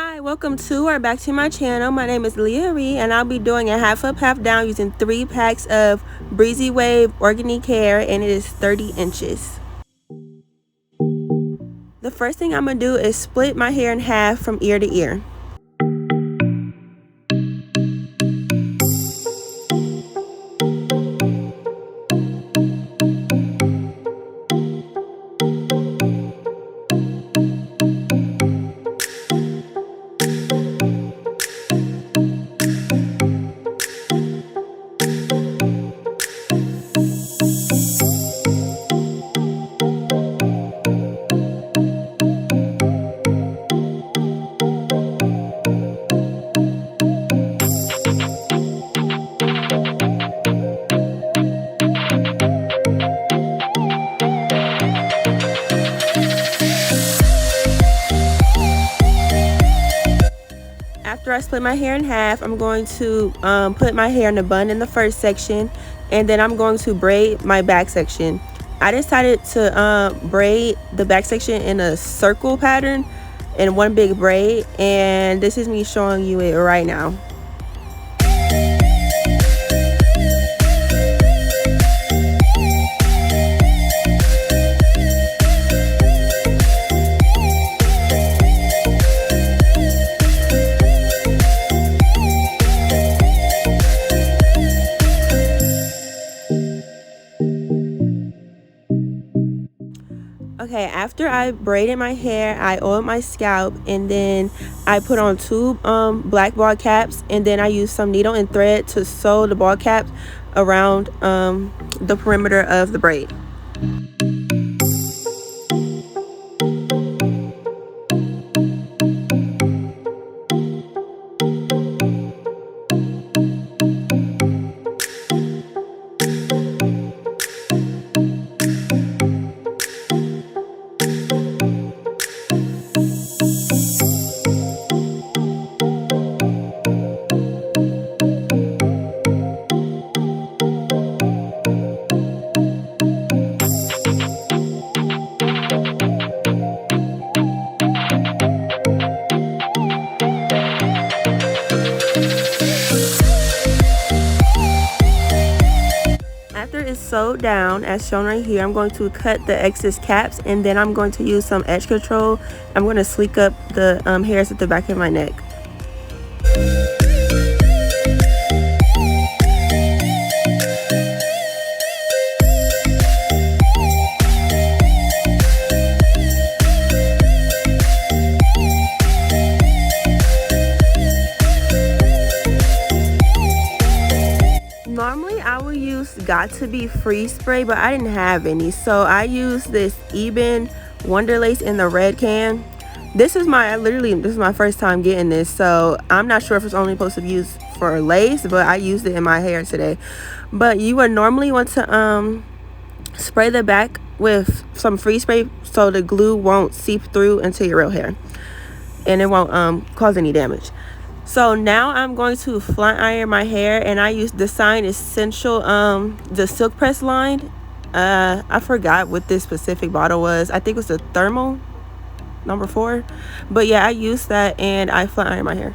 Hi, welcome to or back to my channel. My name is Leah Ree, and I'll be doing a half up, half down using 3 packs of Breezy Wave Organique Hair, and it is 30 inches. The first thing I'm going to do is split my hair in half from ear to ear. After I split my hair in half, I'm going to put my hair in a bun in the first section, and then I'm going to braid my back section. I decided to braid the back section in a circle pattern in one big braid, and this is me showing you it right now. Okay, after I braided my hair, I oiled my scalp, and then I put on 2 black ball caps, and then I used some needle and thread to sew the ball caps around the perimeter of the braid. After it's sewed down, as shown right here, I'm going to cut the excess caps, and then I'm going to use some edge control. I'm going to sleek up the hairs at the back of my neck. Normally I would use Got To Be Free spray, but I didn't have any, so I used this Eben Wonder Lace in the red can. This is my first time getting this, so I'm not sure if it's only supposed to be used for lace, but I used it in my hair today. But you would normally want to spray the back with some free spray so the glue won't seep through into your real hair and it won't cause any damage. So now I'm going to flat iron my hair, and I use Design Essential, the silk press line. I forgot what this specific bottle was. I think it was the thermal number 4. But yeah, I used that and I flat iron my hair.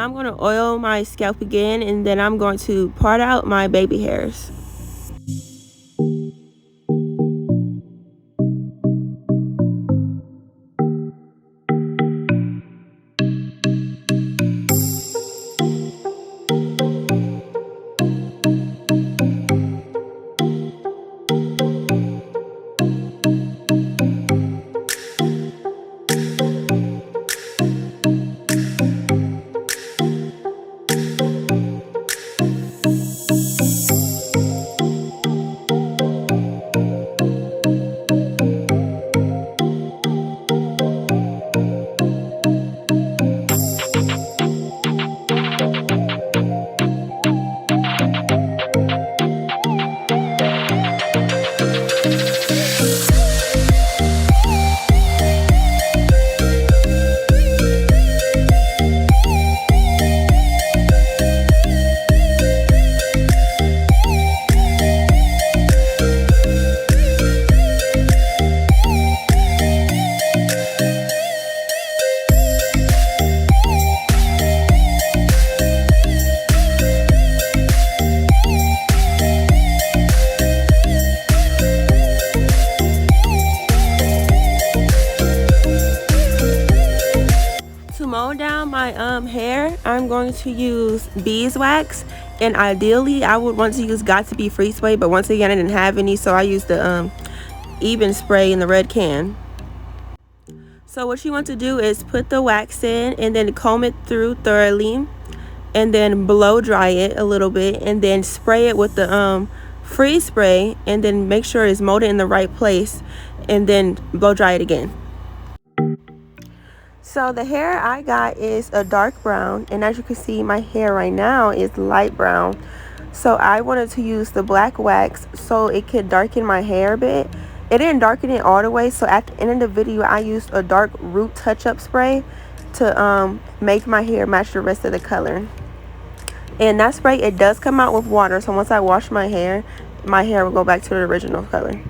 I'm going to oil my scalp again, and then I'm going to part out my baby hairs. To mow down my hair, I'm going to use beeswax, and ideally I would want to use Got to Be Free spray, but once again I didn't have any, so I used the Eben spray in the red can. So what you want to do is put the wax in and then comb it through thoroughly, and then blow dry it a little bit, and then spray it with the free spray, and then make sure it's molded in the right place, and then blow dry it again. So the hair I got is a dark brown, and as you can see my hair right now is light brown. So I wanted to use the black wax so it could darken my hair a bit. It didn't darken it all the way, so at the end of the video I used a dark root touch-up spray to make my hair match the rest of the color. And that spray, it does come out with water, so once I wash my hair will go back to the original color.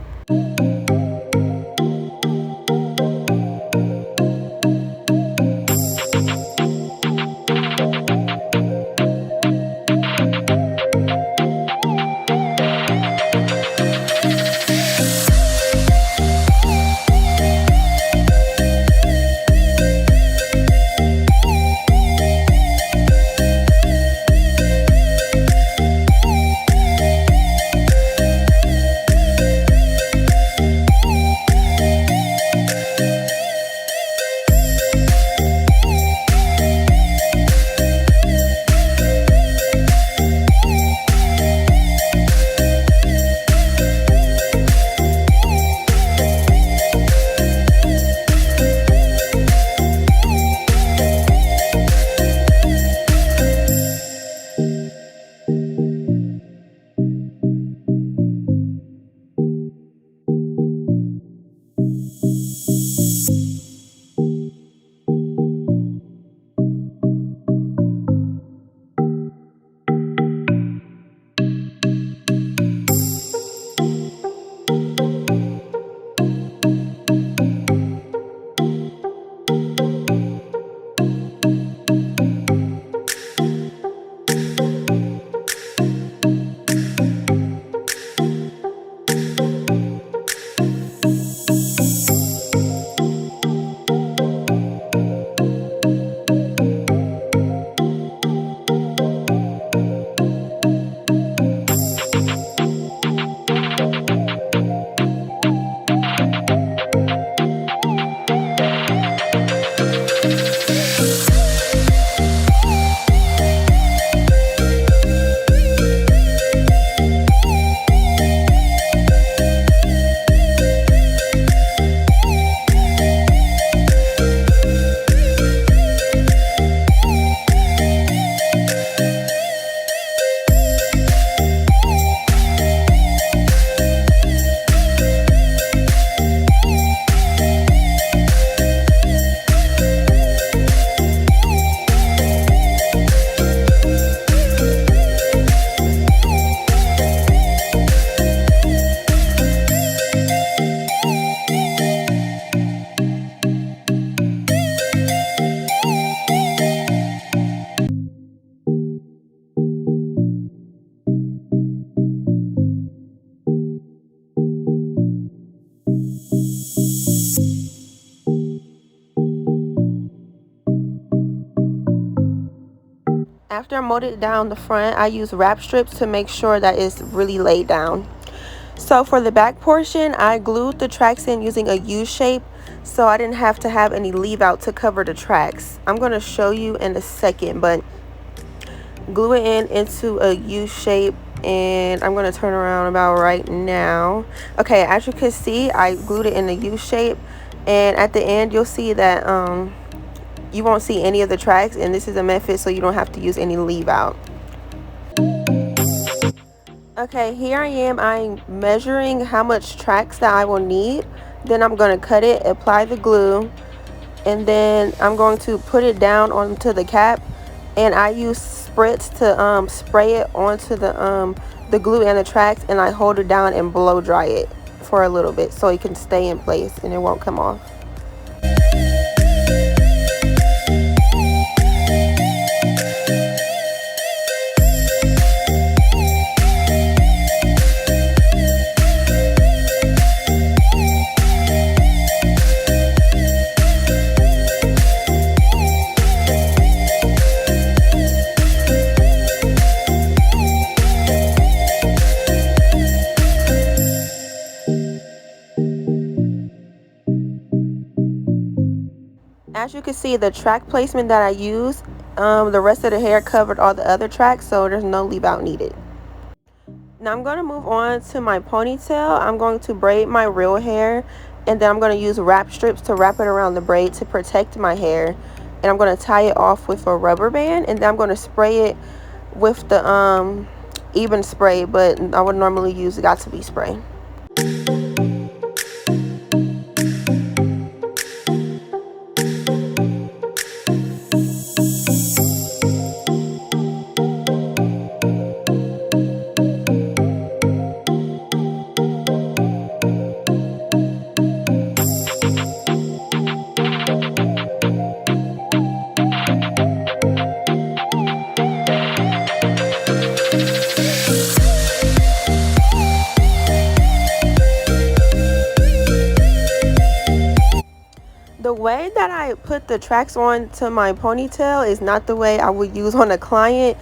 After I molded it down the front, I use wrap strips to make sure that it's really laid down. So for the back portion, I glued the tracks in using a U shape, so I didn't have to have any leave out to cover the tracks. I'm going to show you in a second, but glue it in into a U shape, and I'm going to turn around about right now. Okay, as you can see, I glued it in a U shape, and at the end you'll see that you won't see any of the tracks, and this is a method so you don't have to use any leave out. Okay, here I am. I'm measuring how much tracks that I will need. Then I'm going to cut it, apply the glue, and then I'm going to put it down onto the cap. And I use spritz to spray it onto the glue and the tracks, and I hold it down and blow dry it for a little bit so it can stay in place and it won't come off. As you can see, the track placement that I used, the rest of the hair covered all the other tracks, so there's no leave out needed. Now I'm going to move on to my ponytail. I'm going to braid my real hair, and then I'm going to use wrap strips to wrap it around the braid to protect my hair. And I'm going to tie it off with a rubber band, and then I'm going to spray it with the even spray, but I would normally use got-to-be spray. The way that I put the tracks on to my ponytail is not the way I would use on a client.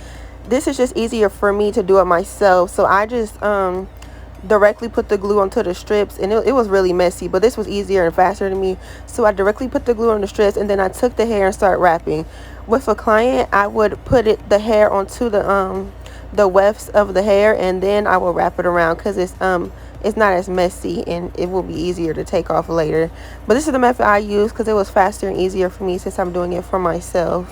This is just easier for me to do it myself. So I just directly put the glue onto the strips, and it was really messy, but this was easier and faster to me. So I directly put the glue on the strips, and then I took the hair and started wrapping. With a client, I would put the hair onto the wefts of the hair, and then I will wrap it around because it's not as messy and it will be easier to take off later. But this is the method I use because it was faster and easier for me since I'm doing it for myself.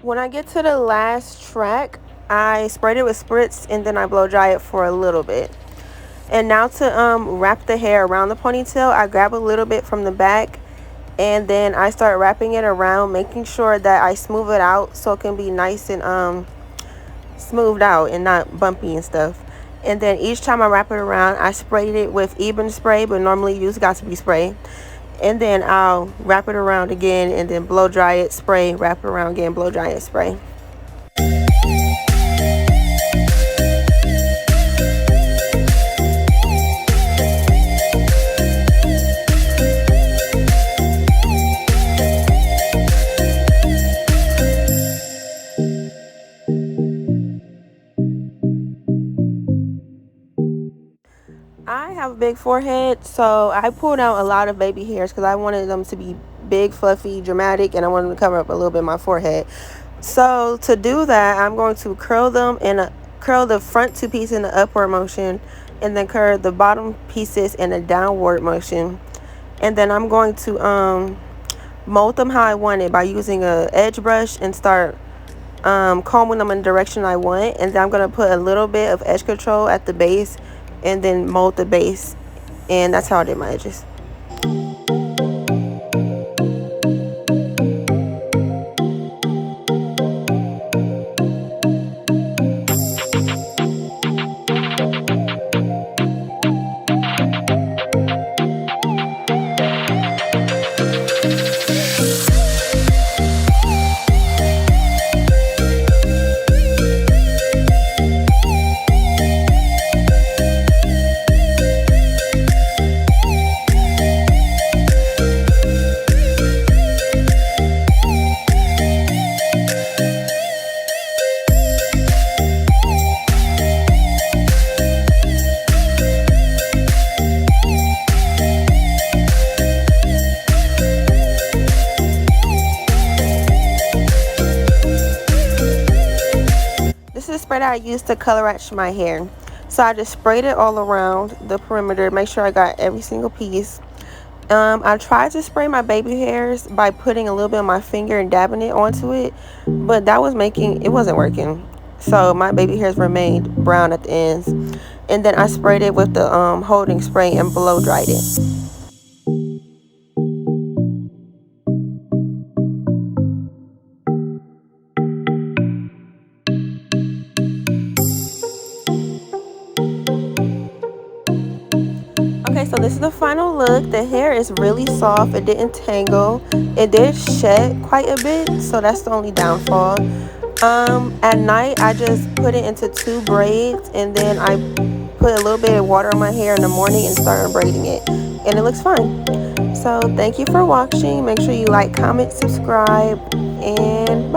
When I get to the last track, I sprayed it with spritz and then I blow dry it for a little bit. And now to wrap the hair around the ponytail, I grab a little bit from the back and then I start wrapping it around, making sure that I smooth it out so it can be nice and smoothed out and not bumpy and stuff. And then each time I wrap it around, I sprayed it with even spray, but normally use got-to-be spray. And then I'll wrap it around again and then blow dry it, spray, wrap it around again, blow dry it, spray. I have a big forehead, so I pulled out a lot of baby hairs because I wanted them to be big, fluffy, dramatic, and I wanted them to cover up a little bit of my forehead. So to do that, I'm going to curl them in curl the front two pieces in the upward motion, and then curl the bottom pieces in a downward motion. And then I'm going to mold them how I want it by using a edge brush and start combing them in the direction I want. And then I'm going to put a little bit of edge control at the base and then mold the base. And that's how I did my edges. This is the spray that I used to color match my hair. So I just sprayed it all around the perimeter, make sure I got every single piece. I tried to spray my baby hairs by putting a little bit of my finger and dabbing it onto it, but it wasn't working. So my baby hairs remained brown at the ends. And then I sprayed it with the holding spray and blow dried it. Okay, so this is the final look. The hair is really soft. It didn't tangle. It did shed quite a bit, so that's the only downfall. At night, I just put it into 2 braids, and then I put a little bit of water on my hair in the morning and started braiding it, and it looks fine. So thank you for watching. Make sure you like, comment, subscribe, and